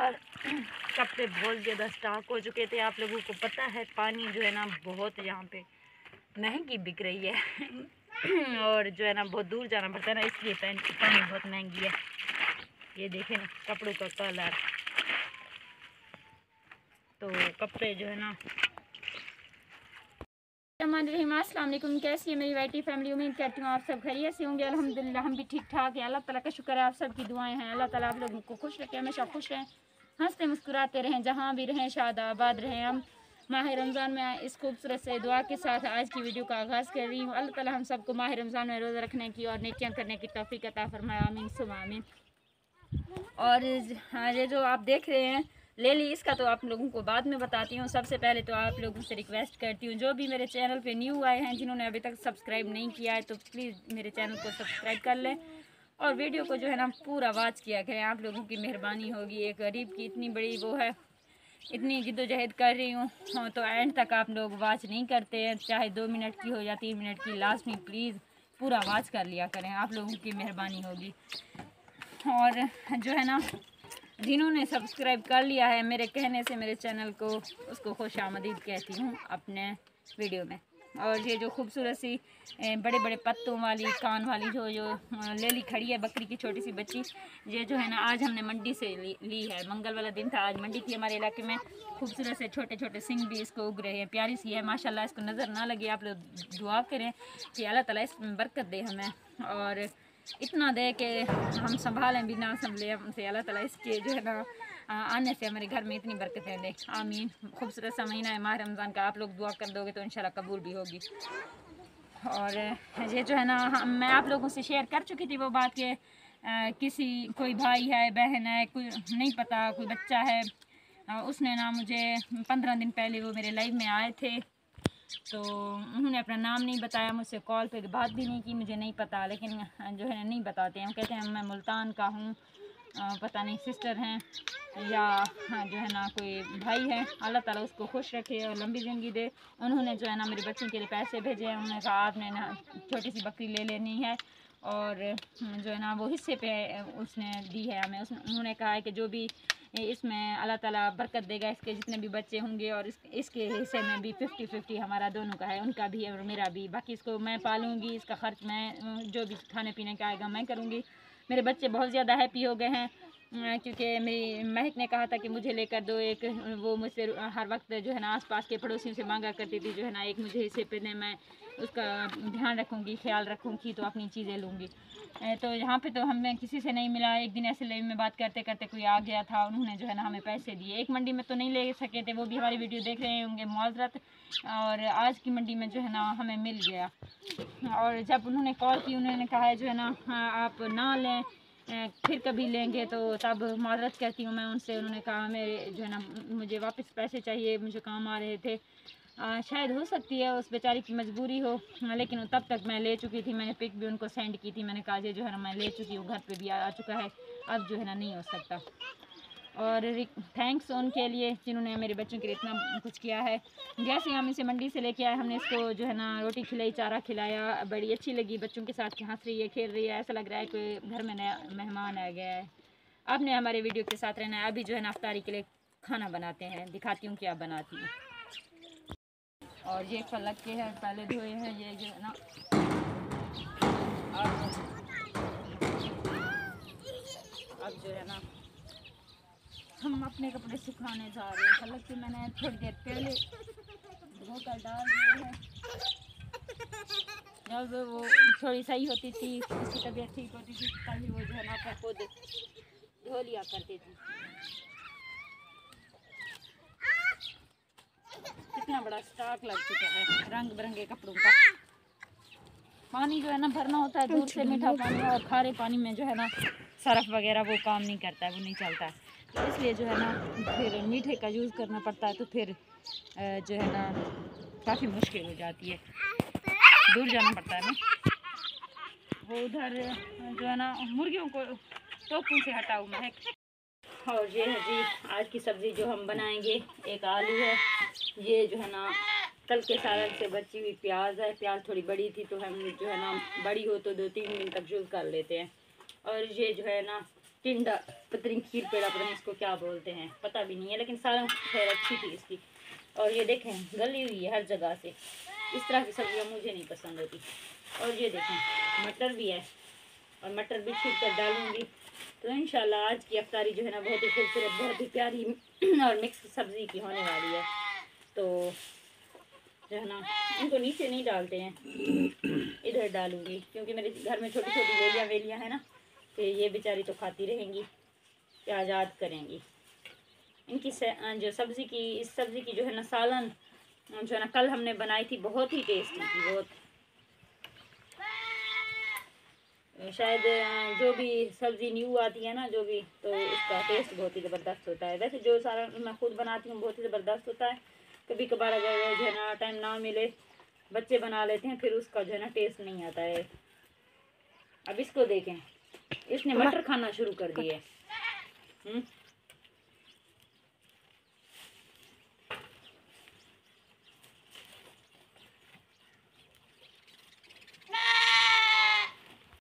और कपड़े बहुत ज़्यादा स्टॉक हो चुके थे। आप लोगों को पता है पानी जो है ना बहुत यहाँ पे महंगी बिक रही है और जो है ना बहुत दूर जाना पड़ता है ना, इसलिए पानी बहुत महंगी है। ये देखें ना कपड़ों का कलर, तो कपड़े जो है ना। अस्सलाम वालेकुम, कैसी है मेरी वाइटी फैमिली। उम्मीद करती हूँ आप सब खैरियत से होंगे। अल्हम्दुलिल्लाह हम भी ठीक ठाक हैं। अल्लाह ताला का शुक्र है, आप सबकी दुआएं हैं। अल्लाह ताला आप लोगों को खुश रखे, हमेशा खुश रहें, हंसते मुस्कुराते रहें, जहाँ भी रहें शाद आबाद रहें। हम माह रमज़ान में इस खूबसूरत से दुआ के साथ आज की वीडियो का आगाज़ कर रही हूँ। अल्लाह ताला हम सबको माह रमज़ान में रोज़ा रखने की और नेकियां करने की तौफीक अता फरमाए, आमीन सुम्मा आमीन। और ये जो आप देख रहे हैं ले ली, इसका तो आप लोगों को बाद में बताती हूँ। सबसे पहले तो आप लोगों से रिक्वेस्ट करती हूँ, जो भी मेरे चैनल पे न्यू आए हैं, जिन्होंने अभी तक सब्सक्राइब नहीं किया है, तो प्लीज़ मेरे चैनल को सब्सक्राइब कर लें और वीडियो को जो है ना पूरा वॉच किया करें। आप लोगों की मेहरबानी होगी। एक गरीब की इतनी बड़ी वो है, इतनी जिद्दोजहद कर रही हूँ, तो एंड तक आप लोग वॉच नहीं करते हैं। चाहे 2 मिनट की हो या 3 मिनट की, लास्ट में प्लीज़ पूरा वॉच कर लिया करें, आप लोगों की मेहरबानी होगी। और जो है ना जिन्होंने सब्सक्राइब कर लिया है मेरे कहने से मेरे चैनल को, उसको खुश आमदीद कहती हूँ अपने वीडियो में। और ये जो खूबसूरत सी बड़े बड़े पत्तों वाली कान वाली जो लेली खड़ी है, बकरी की छोटी सी बच्ची, ये जो है ना आज हमने मंडी से ली है। मंगल वाला दिन था, आज मंडी थी हमारे इलाके में। खूबसूरत से छोटे छोटे सिंग भी इसको उग रहे हैं, प्यारी सी है माशाल्लाह। इसको नज़र ना लगे, आप लोग दुआ करें कि अल्लाह ताला इसमें बरकत दे हमें और इतना दे के हम संभालें बिना संभले हमसे। अल्लाह ताला इसके जो है ना आने से हमारे घर में इतनी बरकतें दे, आमीन। खूबसूरत सा महीना है माह रमज़ान का, आप लोग दुआ कर दोगे तो इंशाल्लाह कबूल भी होगी। और ये जो है ना मैं आप लोगों से शेयर कर चुकी थी वो बात कि किसी कोई भाई है, बहन है, कोई नहीं पता, कोई बच्चा है, उसने ना मुझे 15 दिन पहले वो मेरे लाइव में आए थे, तो उन्होंने अपना नाम नहीं बताया, मुझसे कॉल पे बात भी नहीं की, मुझे नहीं पता, लेकिन जो है नहीं बताते हैं। कहते हैं मैं मुल्तान का हूँ, पता नहीं सिस्टर हैं या जो है ना कोई भाई है। अल्लाह ताला उसको खुश रखे और लंबी ज़िंदगी दे। उन्होंने जो है ना मेरे बच्चों के लिए पैसे भेजे हैं। उन्होंने कहा आपने ना छोटी सी बकरी ले लेनी है और जो है ना वो हिस्से पे उसने दी है हमें। उन्होंने कहा है कि जो भी इसमें अल्लाह ताला बरकत देगा, इसके जितने भी बच्चे होंगे और इसके हिस्से में भी 50-50 हमारा दोनों का है, उनका भी और मेरा भी। बाकी इसको मैं पालूँगी, इसका ख़र्च मैं, जो भी खाने पीने का आएगा मैं करूँगी। मेरे बच्चे बहुत ज़्यादा हैप्पी हो गए हैं क्योंकि मेरी महक ने कहा था कि मुझे लेकर दो एक। वो मुझसे हर वक्त जो है ना आसपास के पड़ोसियों से मांगा करती थी, जो है ना एक मुझे हिस्से पे दे, मैं उसका ध्यान रखूँगी, ख्याल रखूँगी, तो अपनी चीज़ें लूँगी। तो यहाँ पे तो हमें किसी से नहीं मिला। एक दिन ऐसे लाइव में बात करते करते कोई आ गया था, उन्होंने जो है ना हमें पैसे दिए। एक मंडी में तो नहीं ले सके थे, वो भी हमारी वीडियो देख रहे होंगे, माजरत। और आज की मंडी में जो है ना हमें मिल गया। और जब उन्होंने कॉल की, उन्होंने कहा है जो है ना हाँ आप ना लें, फिर कभी लेंगे, तो तब माजरत करती हूँ मैं उनसे। उन्होंने कहा मेरे जो है ना मुझे वापस पैसे चाहिए, मुझे काम आ रहे थे। शायद हो सकती है उस बेचारी की मजबूरी हो, लेकिन तब तक मैं ले चुकी थी। मैंने पिक भी उनको सेंड की थी, मैंने कहा जो है ना मैं ले चुकी हूँ, घर पे भी आ चुका है, अब जो है ना नहीं हो सकता। और थैंक्स उनके लिए जिन्होंने मेरे बच्चों के लिए इतना कुछ किया है। जैसे हम इसे मंडी से लेके आए, हमने इसको जो है ना रोटी खिलाई, चारा खिलाया, बड़ी अच्छी लगी। बच्चों के साथ हंस रही है, खेल रही है, ऐसा लग रहा है कि घर में नया मेहमान आ गया है। आपने हमारे वीडियो के साथ रहना है। अभी जो है ना अफ्तारी के लिए खाना बनाते हैं, दिखाती हूँ क्या बनाती हूँ। और ये फलक के हैं, पहले धोए हैं, ये जो है ना अब जो है ना हम अपने कपड़े सुखाने जा रहे हैं। फलक के मैंने थोड़ी देर पहले धोकर डाल दिए हैं। जब वो थोड़ी सही होती थी, उसकी तबीयत ठीक होती थी, तभी वो जो है ना खुद धो लिया करती थी। कितना बड़ा स्टॉक लग चुका है रंग बिरंगे कपड़ों का। पानी जो है ना भरना होता है दूर से, मीठा पानी, और खारे पानी में जो है ना सरफ वगैरह वो काम नहीं करता है, वो नहीं चलता है। तो इसलिए जो है ना फिर मीठे का यूज़ करना पड़ता है, तो फिर जो है ना काफ़ी मुश्किल हो जाती है, दूर जाना पड़ता है ना। वो उधर जो है ना मुर्गियों को टोकरी से हटा हुआ है। और ये है जी आज की सब्ज़ी जो हम बनाएंगे, एक आलू है, ये जो है ना तल के सालन से बची हुई प्याज है। प्याज थोड़ी बड़ी थी तो हम जो है ना बड़ी हो तो 2-3 दिन तक यूज़ कर लेते हैं। और ये जो है ना टिंडा पता नहीं खीर पेड़ा, पता नहीं इसको क्या बोलते हैं, पता भी नहीं है, लेकिन सालन खैर अच्छी थी इसकी। और ये देखें गली हुई है हर जगह से, इस तरह की सब्जियाँ मुझे नहीं पसंद होती। और ये देखें मटर भी है, और मटर भी छील कर डालूँगी। तो इंशाल्लाह आज की अफ्तारी जो है ना बहुत ही खूबसूरत, बहुत ही प्यारी और मिक्स सब्ज़ी की होने वाली है। तो जो है ना इनको नीचे नहीं डालते हैं, इधर डालूँगी, क्योंकि मेरे घर में छोटी छोटी वेलियाँ हैं ना, तो ये बेचारी तो खाती रहेंगी, क्या आज़ाद करेंगी। इनकी जो सब्ज़ी की, इस सब्ज़ी की जो है ना सालन जो है ना कल हमने बनाई थी, बहुत ही टेस्टी थी, बहुत। शायद जो भी सब्ज़ी न्यू आती है ना जो भी, तो उसका टेस्ट बहुत ही ज़बरदस्त होता है। वैसे जो सारा मैं खुद बनाती हूँ बहुत ही ज़बरदस्त होता है। कभी कभार अगर जो है ना टाइम ना मिले, बच्चे बना लेते हैं, फिर उसका जो है ना टेस्ट नहीं आता है। अब इसको देखें, इसने मटर खाना शुरू कर दिए।